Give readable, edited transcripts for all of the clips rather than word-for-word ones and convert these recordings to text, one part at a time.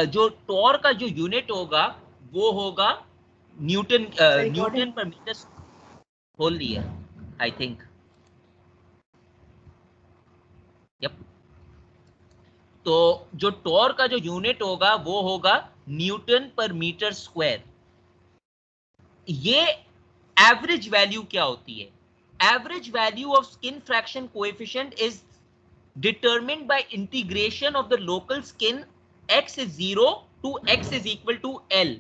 जो टॉर का जो यूनिट होगा वो होगा न्यूटन न्यूटन पर मीटर खोल लिया आई थिंक। यप। तो जो टॉर का जो यूनिट होगा वो होगा न्यूटन पर मीटर स्क्वायर। ये एवरेज वैल्यू क्या होती है? Average value of skin fraction coefficient is determined by integration of the local skin x is 0 to x is equal to L।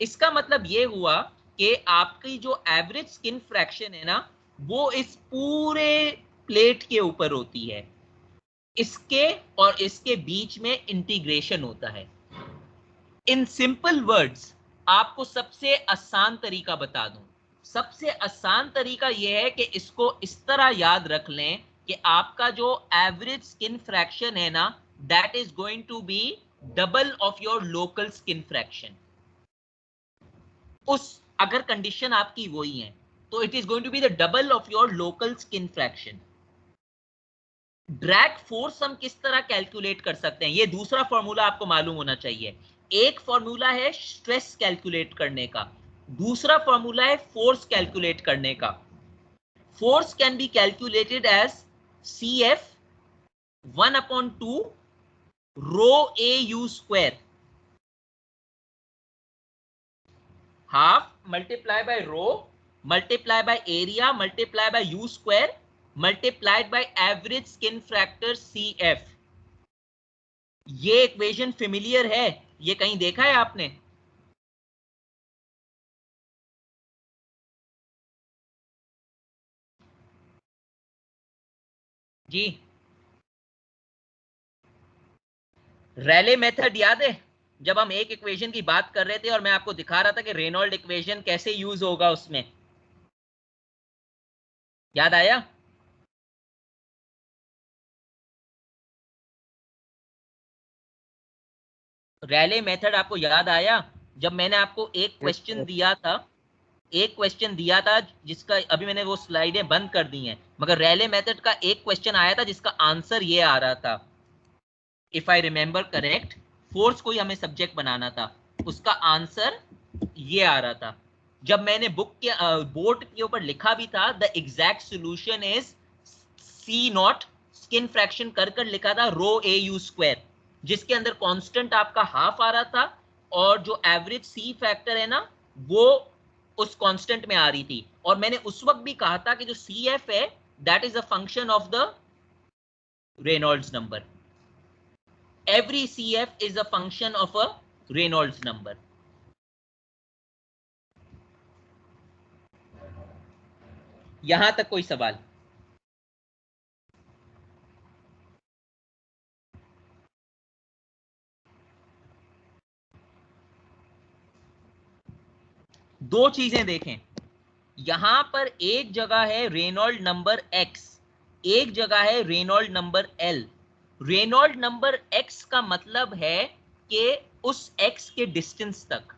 इसका मतलब ये हुआ कि आपकी जो एवरेज स्किन फ्रैक्शन है ना वो इस पूरे प्लेट के ऊपर होती है, इसके और इसके बीच में इंटीग्रेशन होता है। इन सिंपल वर्ड्स आपको सबसे आसान तरीका बता दूं। सबसे आसान तरीका यह है कि इसको इस तरह याद रख लें कि आपका जो एवरेज स्किन फ्रैक्शन है ना that is going to be double of your local skin friction. उस अगर कंडीशन आपकी वही है तो it is going to be the double of your local skin friction. Drag force हम किस तरह कैलकुलेट कर सकते हैं, ये दूसरा फॉर्मूला आपको मालूम होना चाहिए। एक फॉर्मूला है स्ट्रेस कैलकुलेट करने का, दूसरा फॉर्मूला है फोर्स कैलकुलेट करने का। Force can be calculated as CF 1/2 rho AU square, half multiply by rho multiply by area multiply by U square multiplied by average skin factor CF। ये equation familiar है? ये कहीं देखा है आपने? जी। रैले मेथड याद है? जब हम एक इक्वेशन की बात कर रहे थे और मैं आपको दिखा रहा था कि रेनॉल्ड इक्वेशन कैसे यूज होगा उसमें, याद आया? रैले मेथड आपको याद आया? जब मैंने आपको एक क्वेश्चन दिया था, एक क्वेश्चन दिया था जिसका अभी मैंने वो स्लाइडें बंद कर दी हैं, मगर रैले मेथड का एक क्वेश्चन आया था जिसका आंसर ये आ रहा था, if I remember correct. Force कोई हमें सब्जेक्ट बनाना था, उसका आंसर ये आ रहा था। जब मैंने बुक के बोर्ड के ऊपर लिखा भी था the exact solution is C0 skin fraction कर कर लिखा था रो AU स्क्वायर, जिसके अंदर कांस्टेंट आपका हाफ आ रहा था और जो एवरेज C फैक्टर है ना वो उस कांस्टेंट में आ रही थी। और मैंने उस वक्त भी कहा था कि जो CF है that is a function of the Reynolds number. Every CF is a function of a Reynolds number। यहां तक कोई सवाल? दो चीजें देखें, यहां पर एक जगह है रेनॉल्ड नंबर X, एक जगह है Reynold number L। Reynold number X का मतलब है कि उस X के डिस्टेंस तक,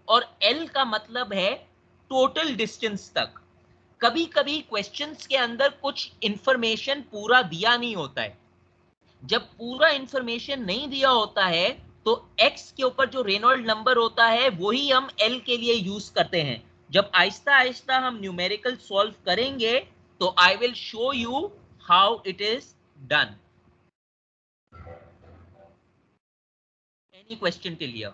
और L का मतलब है टोटल डिस्टेंस तक। कभी कभी क्वेश्चंस के अंदर कुछ इंफॉर्मेशन पूरा दिया नहीं होता है, जब पूरा इंफॉर्मेशन नहीं दिया होता है तो x के ऊपर जो रेनॉल्ड नंबर होता है वही हम l के लिए यूज करते हैं। जब आहिस्ता आहिस्ता हम न्यूमेरिकल सॉल्व करेंगे तो I will show you how it is done. Any question till here?